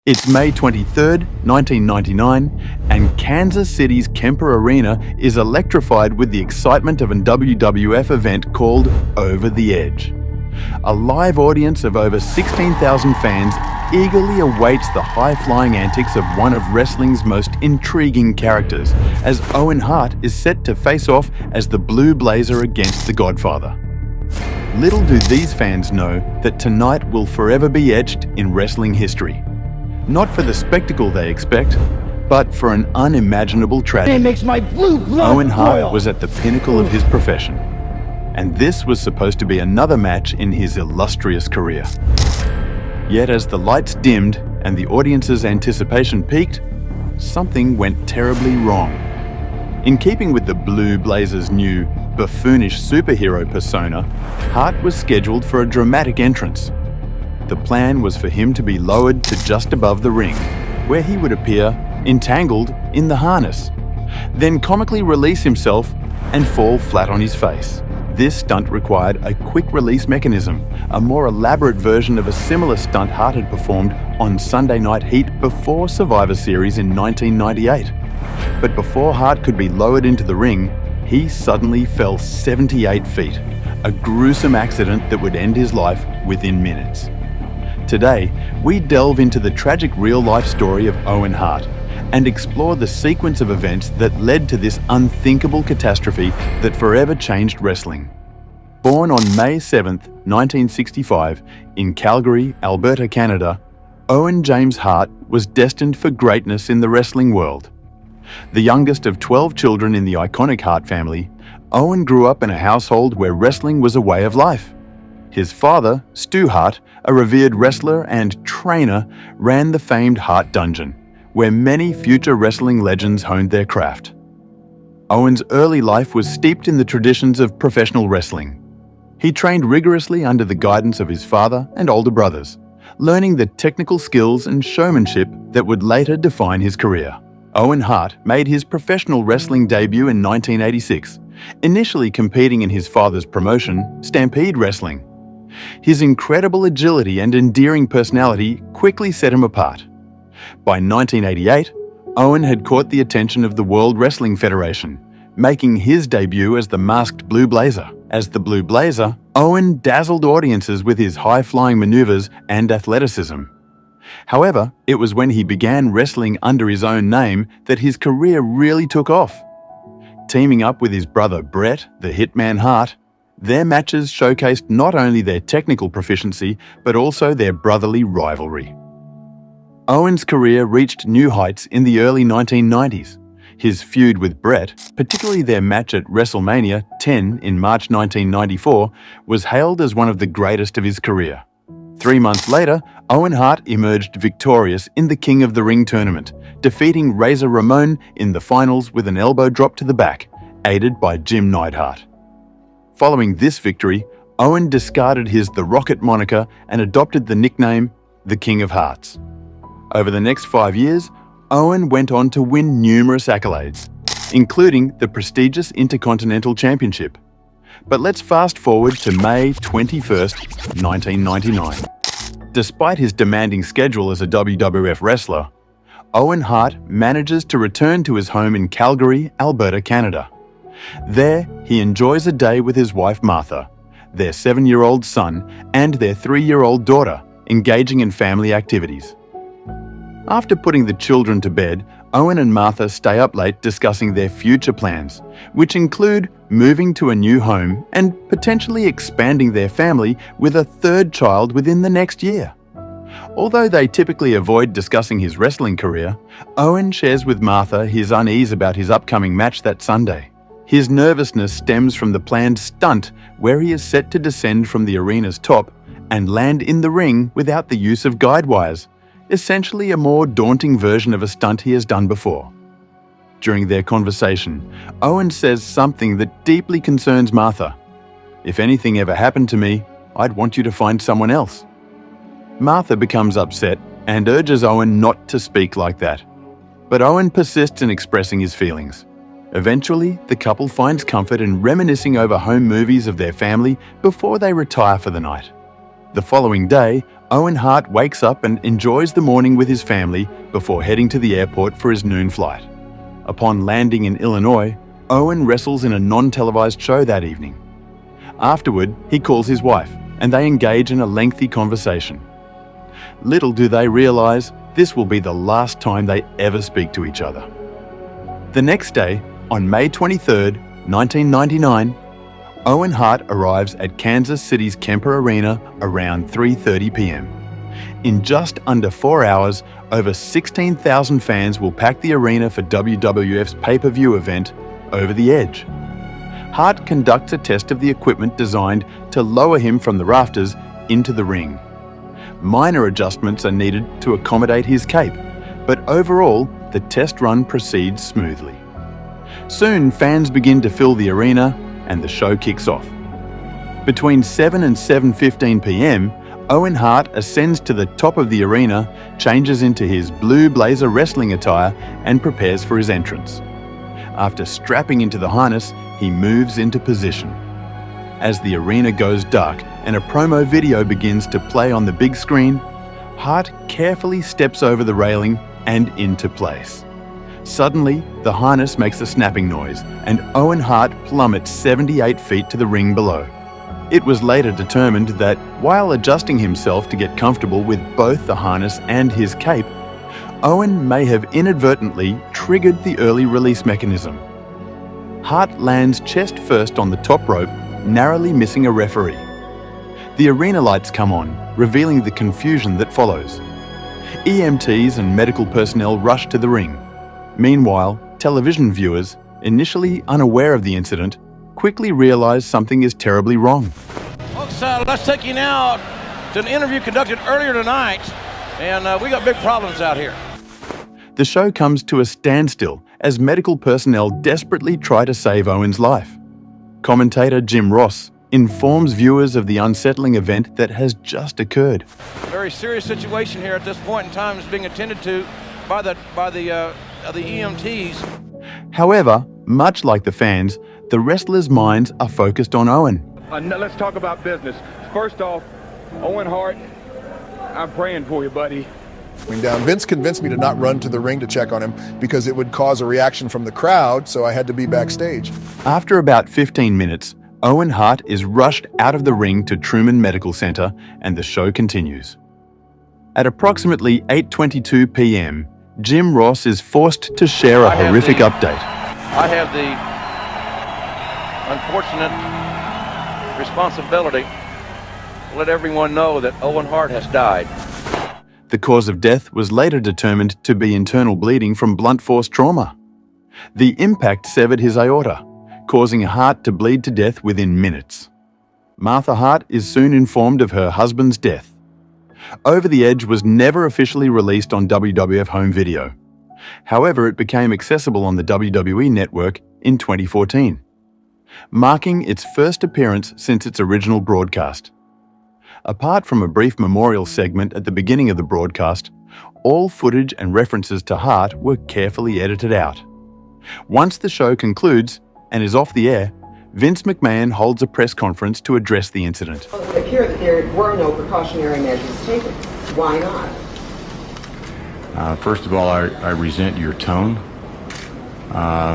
It's May 23rd, 1999, and Kansas City's Kemper Arena is electrified with the excitement of a WWF event called Over the Edge. A live audience of over 16,000 fans eagerly awaits the high-flying antics of one of wrestling's most intriguing characters, as Owen Hart is set to face off as the Blue Blazer against the Godfather. Little do these fans know that tonight will forever be etched in wrestling history. Not for the spectacle they expect, but for an unimaginable tragedy. It makes my blue blood Owen Hart boil. was at the pinnacle of his profession, and this was supposed to be another match in his illustrious career. Yet as the lights dimmed and the audience's anticipation peaked, something went terribly wrong. In keeping with the Blue Blazer's new buffoonish superhero persona, Hart was scheduled for a dramatic entrance. The plan was for him to be lowered to just above the ring, where he would appear entangled in the harness, then comically release himself and fall flat on his face. This stunt required a quick-release mechanism, a more elaborate version of a similar stunt Hart had performed on Sunday Night Heat before Survivor Series in 1998. But before Hart could be lowered into the ring, he suddenly fell 78 feet, a gruesome accident that would end his life within minutes. Today, we delve into the tragic real-life story of Owen Hart and explore the sequence of events that led to this unthinkable catastrophe that forever changed wrestling. Born on May 7, 1965, in Calgary, Alberta, Canada, Owen James Hart was destined for greatness in the wrestling world. The youngest of 12 children in the iconic Hart family, Owen grew up in a household where wrestling was a way of life. His father, Stu Hart, a revered wrestler and trainer, ran the famed Hart Dungeon, where many future wrestling legends honed their craft. Owen's early life was steeped in the traditions of professional wrestling. He trained rigorously under the guidance of his father and older brothers, learning the technical skills and showmanship that would later define his career. Owen Hart made his professional wrestling debut in 1986, initially competing in his father's promotion, Stampede Wrestling. His incredible agility and endearing personality quickly set him apart. By 1988, Owen had caught the attention of the World Wrestling Federation, making his debut as the masked Blue Blazer. As the Blue Blazer, Owen dazzled audiences with his high-flying maneuvers and athleticism. However, it was when he began wrestling under his own name that his career really took off. Teaming up with his brother Bret, the Hitman Hart, their matches showcased not only their technical proficiency, but also their brotherly rivalry. Owen's career reached new heights in the early 1990s. His feud with Bret, particularly their match at WrestleMania 10 in March 1994, was hailed as one of the greatest of his career. 3 months later, Owen Hart emerged victorious in the King of the Ring tournament, defeating Razor Ramon in the finals with an elbow drop to the back, aided by Jim Neidhart. Following this victory, Owen discarded his The Rocket moniker and adopted the nickname the King of Hearts. Over the next 5 years, Owen went on to win numerous accolades, including the prestigious Intercontinental Championship. But let's fast forward to May 21st, 1999. Despite his demanding schedule as a WWF wrestler, Owen Hart manages to return to his home in Calgary, Alberta, Canada. There, he enjoys a day with his wife Martha, their 7-year-old son, and their 3-year-old daughter, engaging in family activities. After putting the children to bed, Owen and Martha stay up late discussing their future plans, which include moving to a new home and potentially expanding their family with a 3rd child within the next year. Although they typically avoid discussing his wrestling career, Owen shares with Martha his unease about his upcoming match that Sunday. His nervousness stems from the planned stunt where he is set to descend from the arena's top and land in the ring without the use of guide wires, essentially a more daunting version of a stunt he has done before. During their conversation, Owen says something that deeply concerns Martha. "If anything ever happened to me, I'd want you to find someone else." Martha becomes upset and urges Owen not to speak like that. But Owen persists in expressing his feelings. Eventually, the couple finds comfort in reminiscing over home movies of their family before they retire for the night. The following day, Owen Hart wakes up and enjoys the morning with his family before heading to the airport for his noon flight. Upon landing in Illinois, Owen wrestles in a non-televised show that evening. Afterward, he calls his wife, and they engage in a lengthy conversation. Little do they realize this will be the last time they ever speak to each other. The next day, on May 23, 1999, Owen Hart arrives at Kansas City's Kemper Arena around 3:30 p.m. In just under 4 hours, over 16,000 fans will pack the arena for WWF's pay-per-view event, Over the Edge. Hart conducts a test of the equipment designed to lower him from the rafters into the ring. Minor adjustments are needed to accommodate his cape, but overall, the test run proceeds smoothly. Soon, fans begin to fill the arena and the show kicks off. Between 7 and 7:15 p.m., Owen Hart ascends to the top of the arena, changes into his blue blazer wrestling attire, and prepares for his entrance. After strapping into the harness, he moves into position. As the arena goes dark and a promo video begins to play on the big screen, Hart carefully steps over the railing and into place. Suddenly, the harness makes a snapping noise, and Owen Hart plummets 78 feet to the ring below. It was later determined that, while adjusting himself to get comfortable with both the harness and his cape, Owen may have inadvertently triggered the early release mechanism. Hart lands chest first on the top rope, narrowly missing a referee. The arena lights come on, revealing the confusion that follows. EMTs and medical personnel rush to the ring. Meanwhile, television viewers, initially unaware of the incident, quickly realize something is terribly wrong. Folks, let's take you now to an interview conducted earlier tonight, and we got big problems out here. The show comes to a standstill as medical personnel desperately try to save Owen's life. Commentator Jim Ross informs viewers of the unsettling event that has just occurred. A very serious situation here at this point in time is being attended to by the EMTs. However, much like the fans, the wrestlers' minds are focused on Owen. Let's talk about business. First off, Owen Hart, I'm praying for you, buddy. Vince convinced me to not run to the ring to check on him because it would cause a reaction from the crowd, so I had to be backstage. After about 15 minutes, Owen Hart is rushed out of the ring to Truman Medical Center and the show continues. At approximately 8:22 p.m., Jim Ross is forced to share a horrific update. I have the unfortunate responsibility to let everyone know that Owen Hart has died. The cause of death was later determined to be internal bleeding from blunt force trauma. The impact severed his aorta, causing Hart to bleed to death within minutes. Martha Hart is soon informed of her husband's death. Over the Edge was never officially released on WWF home video. However, it became accessible on the WWE network in 2014, marking its first appearance since its original broadcast. Apart from a brief memorial segment at the beginning of the broadcast, all footage and references to Hart were carefully edited out. Once the show concludes and is off the air, Vince McMahon holds a press conference to address the incident. Well, it would appear that there were no precautionary measures taken. Why not? First of all, I resent your tone. I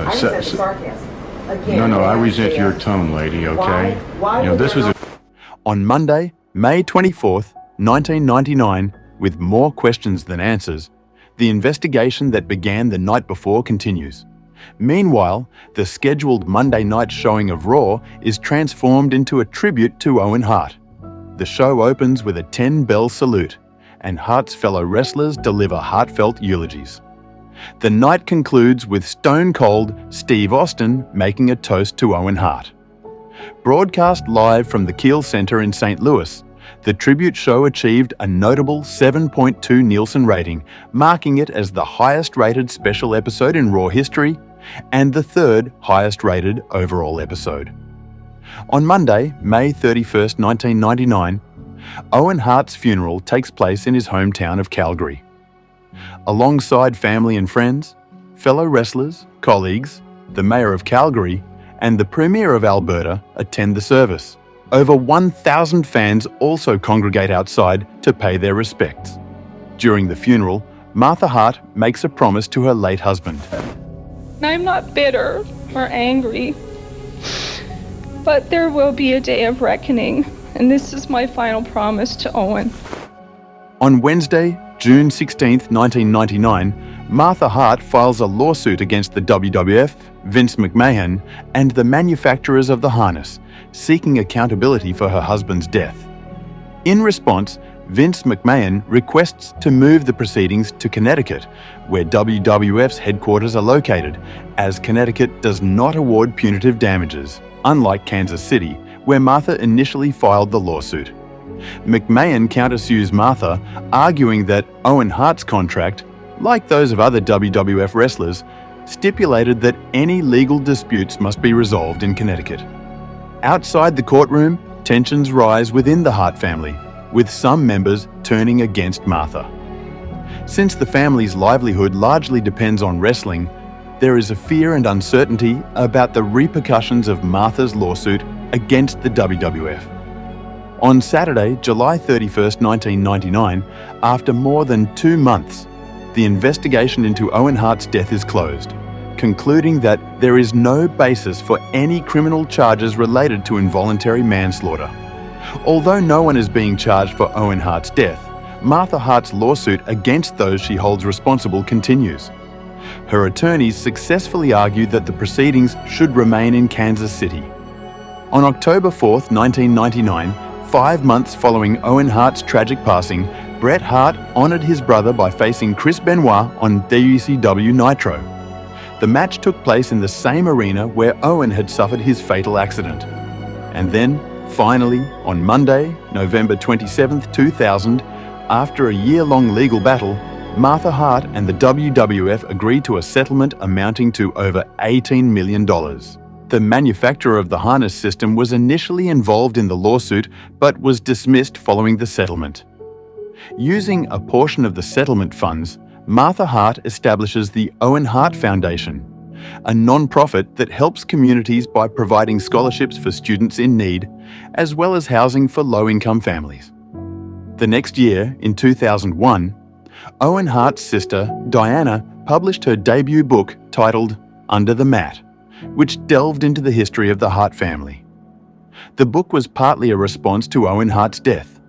resent sarcasm. Again, No, I resent your tone, lady, okay? Why this was On Monday, May 24th, 1999, with more questions than answers, the investigation that began the night before continues. Meanwhile, the scheduled Monday night showing of Raw is transformed into a tribute to Owen Hart. The show opens with a 10-bell salute, and Hart's fellow wrestlers deliver heartfelt eulogies. The night concludes with Stone Cold Steve Austin making a toast to Owen Hart. Broadcast live from the Kiel Center in St. Louis, the tribute show achieved a notable 7.2 Nielsen rating, marking it as the highest-rated special episode in Raw history and the third highest-rated overall episode. On Monday, May 31st, 1999, Owen Hart's funeral takes place in his hometown of Calgary. Alongside family and friends, fellow wrestlers, colleagues, the Mayor of Calgary, and the Premier of Alberta attend the service. Over 1,000 fans also congregate outside to pay their respects. During the funeral, Martha Hart makes a promise to her late husband. I'm not bitter or angry, but there will be a day of reckoning, and this is my final promise to Owen. On Wednesday, June 16, 1999, Martha Hart files a lawsuit against the WWF, Vince McMahon, and the manufacturers of the harness, seeking accountability for her husband's death. In response, Vince McMahon requests to move the proceedings to Connecticut, where WWF's headquarters are located, as Connecticut does not award punitive damages, unlike Kansas City, where Martha initially filed the lawsuit. McMahon countersues Martha, arguing that Owen Hart's contract, like those of other WWF wrestlers, stipulated that any legal disputes must be resolved in Connecticut. Outside the courtroom, tensions rise within the Hart family, with some members turning against Martha. Since the family's livelihood largely depends on wrestling, there is a fear and uncertainty about the repercussions of Martha's lawsuit against the WWF. On Saturday, July 31, 1999, after more than 2 months, the investigation into Owen Hart's death is closed, concluding that there is no basis for any criminal charges related to involuntary manslaughter. Although no one is being charged for Owen Hart's death, Martha Hart's lawsuit against those she holds responsible continues. Her attorneys successfully argued that the proceedings should remain in Kansas City. On October 4, 1999, 5 months following Owen Hart's tragic passing, Bret Hart honored his brother by facing Chris Benoit on WCW Nitro. The match took place in the same arena where Owen had suffered his fatal accident. And then, finally, on Monday, November 27, 2000, after a year-long legal battle, Martha Hart and the WWF agreed to a settlement amounting to over $18 million. The manufacturer of the harness system was initially involved in the lawsuit but was dismissed following the settlement. Using a portion of the settlement funds, Martha Hart establishes the Owen Hart Foundation, a non-profit that helps communities by providing scholarships for students in need, as well as housing for low-income families. The next year, in 2001, Owen Hart's sister, Diana, published her debut book titled Under the Mat, which delved into the history of the Hart family. The book was partly a response to Owen Hart's death.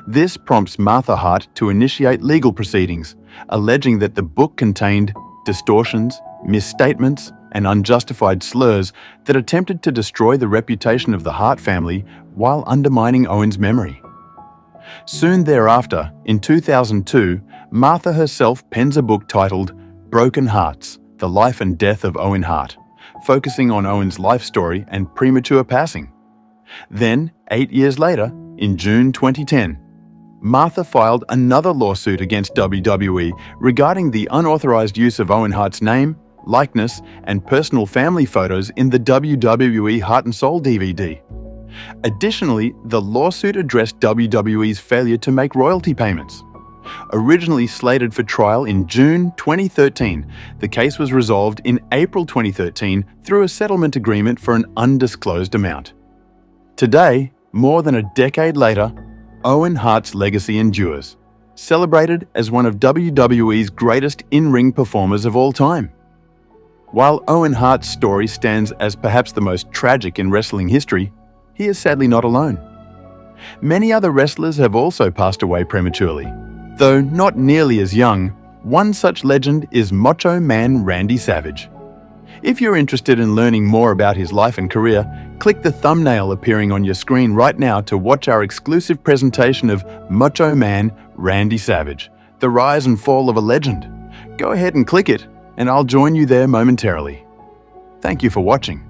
This prompts Martha Hart to initiate legal proceedings, alleging that the book contained distortions, misstatements, and unjustified slurs that attempted to destroy the reputation of the Hart family while undermining Owen's memory. Soon thereafter, in 2002, Martha herself pens a book titled Broken Hearts: The Life and Death of Owen Hart, focusing on Owen's life story and premature passing. Then, 8 years later, in June 2010, Martha filed another lawsuit against WWE regarding the unauthorized use of Owen Hart's name, likeness, and personal family photos in the WWE Heart and Soul DVD. Additionally, the lawsuit addressed WWE's failure to make royalty payments. Originally slated for trial in June 2013, the case was resolved in April 2013 through a settlement agreement for an undisclosed amount. Today, more than a decade later, Owen Hart's legacy endures, celebrated as one of WWE's greatest in-ring performers of all time. While Owen Hart's story stands as perhaps the most tragic in wrestling history, he is sadly not alone. Many other wrestlers have also passed away prematurely. Though not nearly as young, one such legend is Macho Man Randy Savage. If you're interested in learning more about his life and career, click the thumbnail appearing on your screen right now to watch our exclusive presentation of Macho Man Randy Savage, The Rise and Fall of a Legend. Go ahead and click it, and I'll join you there momentarily. Thank you for watching.